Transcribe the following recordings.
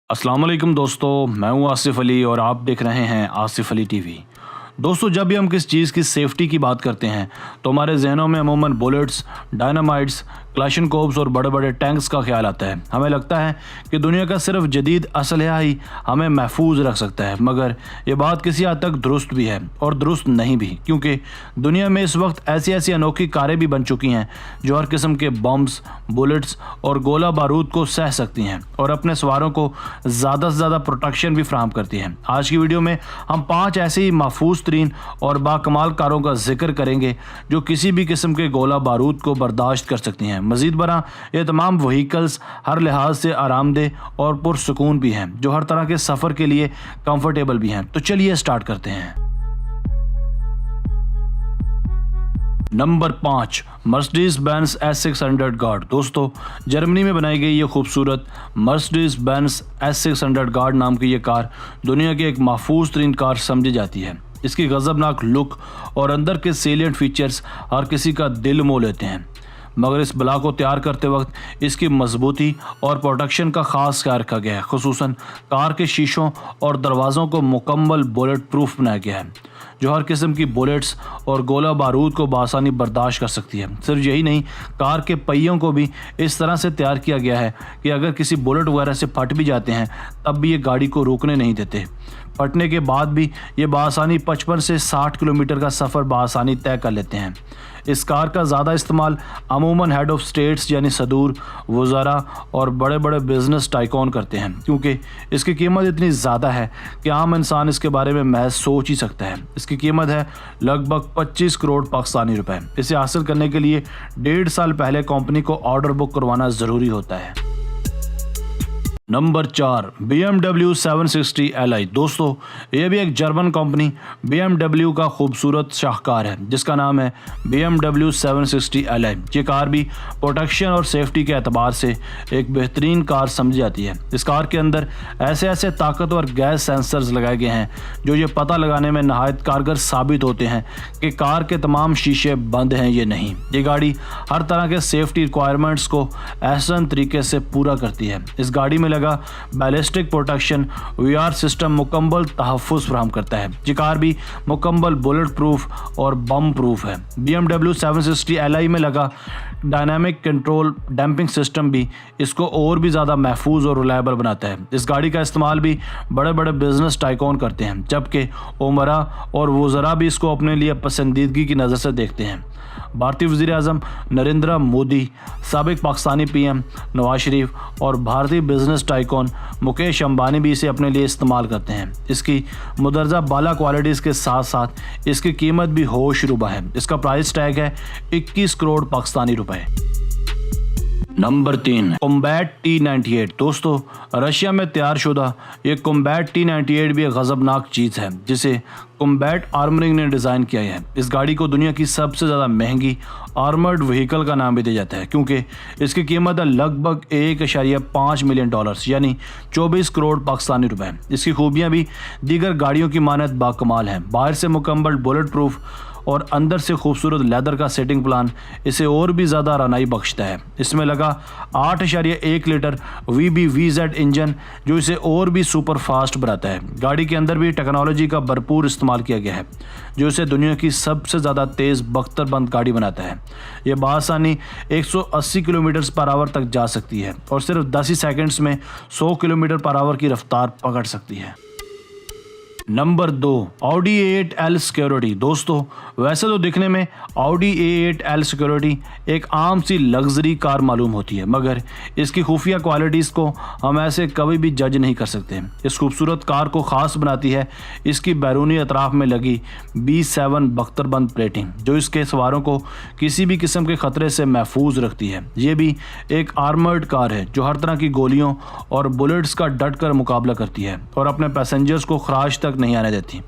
अस्सलाम वालेकुम दोस्तों, मैं हूं आसिफ अली और आप देख रहे हैं आसिफ अली टीवी। दोस्तों, जब भी हम किस चीज़ की सेफ्टी की बात करते हैं तो हमारे जहनों में अमूमन बुलेट्स, डायनामाइट्स, क्लाशनकोव्स और बड़े बड़े टैंक्स का ख्याल आता है। हमें लगता है कि दुनिया का सिर्फ जदीद असलहा ही हमें महफूज रख सकता है, मगर ये बात किसी हद तक दुरुस्त भी है और दुरुस्त नहीं भी, क्योंकि दुनिया में इस वक्त ऐसी ऐसी अनोखी कारें भी बन चुकी हैं जो हर किस्म के बम्स, बुलेट्स और गोला बारूद को सह सकती हैं और अपने सवारों को ज़्यादा से ज़्यादा प्रोटेक्शन भी फराहम करती हैं। आज की वीडियो में हम 5 ऐसी ही महफूज तरीन और बाकमाल कारों का जिक्र करेंगे जो किसी भी किस्म के गोला बारूद को बर्दाश्त कर सकती हैं। मजीद बरा ये तमाम व्हीकल्स हर लिहाज से आरामदेह और पुरसुकून भी हैं, जो हर तरह के सफ़र के लिए कंफर्टेबल भी हैं। तो चलिए स्टार्ट करते हैं। Number 5, Mercedes Benz S600 guard. दोस्तों, जर्मनी में बनाई गई ये खूबसूरत मर्सिडीज बेंज S600 गार्ड नाम की ये कार दुनिया की एक महफूज तरीन कार समझी जाती है। इसकी गजबनाक लुक और अंदर के सेलिएंट फीचर्स हर किसी का दिल मोह लेते हैं, मगर इस बला को तैयार करते वक्त इसकी मजबूती और प्रोटेक्शन का ख़ास ख्याल रखा गया है। खुसूसन कार के शीशों और दरवाज़ों को मुकम्मल बुलेट प्रूफ बनाया गया है, जो हर किस्म की बुलेट्स और गोला बारूद को बआसानी बर्दाश्त कर सकती है। सिर्फ यही नहीं, कार के पहियों को भी इस तरह से तैयार किया गया है कि अगर किसी बुलेट वगैरह से फट भी जाते हैं तब भी ये गाड़ी को रोकने नहीं देते। फटने के बाद भी ये बआसानी 55 से 60 किलोमीटर का सफ़र बआसानी तय कर लेते हैं। इस कार का ज़्यादा इस्तेमाल अमूमन हेड ऑफ स्टेट्स यानी सदूर, वज़ारा और बड़े बड़े बिजनेस टाइकॉन करते हैं, क्योंकि इसकी कीमत इतनी ज़्यादा है कि आम इंसान इसके बारे में महज सोच ही सकता है। इसकी कीमत है लगभग 25 करोड़ पाकिस्तानी रुपए। इसे हासिल करने के लिए 1.5 साल पहले कंपनी को ऑर्डर बुक करवाना ज़रूरी होता है। Number 4, BMW 760 Li। दोस्तों, ये भी एक जर्मन कंपनी BMW का खूबसूरत शाहकार है जिसका नाम है BMW 760 Li। ये कार भी प्रोटेक्शन और सेफ्टी के एतबार से एक बेहतरीन कार समझी जाती है। इस कार के अंदर ऐसे ऐसे ताकतवर गैस सेंसर्स लगाए गए हैं जो ये पता लगाने में नहायत कारगर साबित होते हैं कि कार के तमाम शीशे बंद हैं या नहीं। ये गाड़ी हर तरह के सेफ्टी रिक्वायरमेंट्स को एहसन तरीके से पूरा करती है। इस गाड़ी में बैलिस्टिक प्रोटेक्शन VR सिस्टम मुकम्मल तहफ़्फ़ुज़ फराहम करता है। ये कार भी मुकम्मल बुलेट प्रूफ और बम प्रूफ है। BMW 760 Li में लगा डायनामिक कंट्रोल डैम्पिंग सिस्टम भी इसको और भी ज़्यादा महफूज और रिलायबल बनाता है। इस गाड़ी का इस्तेमाल भी बड़े बड़े बिजनेस टाइकॉन करते हैं, जबकि उमरा और वज़रा भी इसको अपने लिए पसंदीदगी की नज़र से देखते हैं। भारतीय वज़ीर-ए-आज़म नरेंद्र मोदी, साबिक पाकिस्तानी PM नवाज शरीफ और भारतीय बिजनेस टाइकॉन मुकेश अंबानी भी इसे अपने लिए इस्तेमाल करते हैं। इसकी मुदर्जा बाला क्वालिटीज़ के साथ साथ इसकी कीमत भी होशरुबा है। इसका प्राइस टैग है 21 करोड़ पाकिस्तानी रुपए। Number 3, combat T98। दोस्तों, रशिया में तैयार शुदा ये कॉम्बैट T98 भी एक गजबनाक चीज़ है जिसे कॉम्बैट आर्मरिंग ने डिज़ाइन किया है। इस गाड़ी को दुनिया की सबसे ज़्यादा महंगी आर्मर्ड व्हीकल का नाम भी दिया जाता है, क्योंकि इसकी कीमत है लगभग $1.5 मिलियन यानी 24 करोड़ पाकिस्तानी रुपए। इसकी खूबियाँ भी दीगर गाड़ियों की मानद बाकमाल हैं। बाहर से मुकम्मल बुलेट प्रूफ और अंदर से खूबसूरत लेदर का सेटिंग प्लान इसे और भी ज़्यादा रानाई बख्शता है। इसमें लगा 8.1 लीटर VBVZ इंजन जो इसे और भी सुपर फास्ट बनाता है। गाड़ी के अंदर भी टेक्नोलॉजी का भरपूर इस्तेमाल किया गया है जो इसे दुनिया की सबसे ज़्यादा तेज़ बख्तरबंद गाड़ी बनाता है। यह बआसानी 180 किलोमीटर पर आवर तक जा सकती है और सिर्फ 10 ही सेकेंड्स में 100 किलोमीटर पर आवर की रफ्तार पकड़ सकती है। Number 2, Audi A8L security. दोस्तों, वैसे तो दिखने में Audi A8L सिक्योरिटी एक आम सी लग्जरी कार मालूम होती है, मगर इसकी खुफिया क्वालिटीज़ को हम ऐसे कभी भी जज नहीं कर सकते। इस खूबसूरत कार को ख़ास बनाती है इसकी बैरूनी अतराफ़ में लगी B7 बख्तरबंद प्लेटिंग, जो इसके सवारों को किसी भी किस्म के ख़तरे से महफूज रखती है। ये भी एक आर्मर्ड कार है जो हर तरह की गोलियों और बुलेट्स का डट कर मुकाबला करती है और अपने पैसेंजर्स को खराश तक नहीं आने देती।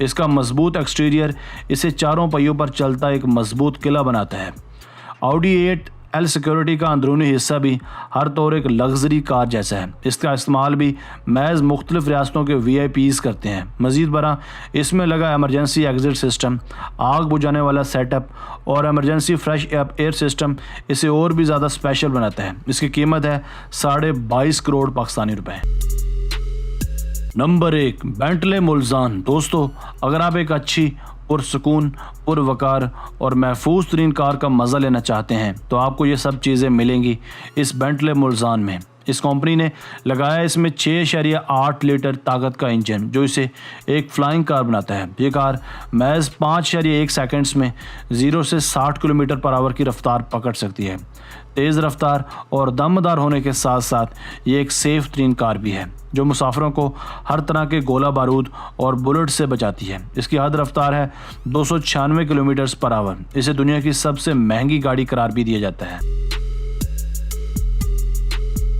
इसका मजबूत एक्सटीरियर इसे चारों पहियों पर चलता एक मजबूत किला बनाता है। Audi A8L सिक्योरिटी का अंदरूनी हिस्सा भी हर तौर एक लग्जरी कार जैसा है। इसका इस्तेमाल भी महज मुख्तलिफ रियासतों के VIPs करते हैं। मज़ीद बरा इसमें लगा एमरजेंसी एग्जिट सिस्टम, आग बुझाने वाला सेटअप और एमरजेंसी फ्रेश एयर सिस्टम इसे और भी ज़्यादा स्पेशल बनाता है। इसकी कीमत है 22.5 करोड़ पाकिस्तानी रुपए। Number 1 Bentley Mulsanne. दोस्तों अगर आप एक अच्छी पुरसुकून, पुरवकार और महफूज तरीन कार का मज़ा लेना चाहते हैं तो आपको ये सब चीज़ें मिलेंगी इस बेंटले मुल्जान में। इस कंपनी ने लगाया इसमें 6.8 लीटर ताकत का इंजन जो इसे एक फ्लाइंग कार बनाता है। ये कार महज 5.1 सेकंड्स में 0 से 60 किलोमीटर पर आवर की रफ्तार पकड़ सकती है। तेज़ रफ्तार और दमदार होने के साथ साथ ये एक सेफ तरीन कार भी है जो मुसाफिरों को हर तरह के गोला बारूद और बुलेट से बचाती है। इसकी हद रफ्तार है 296 किलोमीटर पर आवर। इसे दुनिया की सबसे महंगी गाड़ी करार भी दिया जाता है।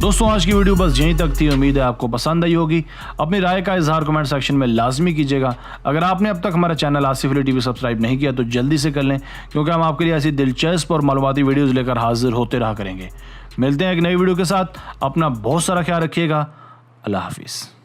दोस्तों आज की वीडियो बस यहीं तक थी। उम्मीद है आपको पसंद आई होगी। अपनी राय का इजहार कमेंट सेक्शन में लाजमी कीजिएगा। अगर आपने अब तक हमारा channel Asif Ali TV subscribe नहीं किया तो जल्दी से कर लें, क्योंकि हम आपके लिए ऐसी दिलचस्प और मालूमाती वीडियोज़ लेकर हाजिर होते रहा करेंगे। मिलते हैं एक नई वीडियो के साथ। अपना बहुत सारा ख्याल रखिएगा। अल्लाह हाफिज़।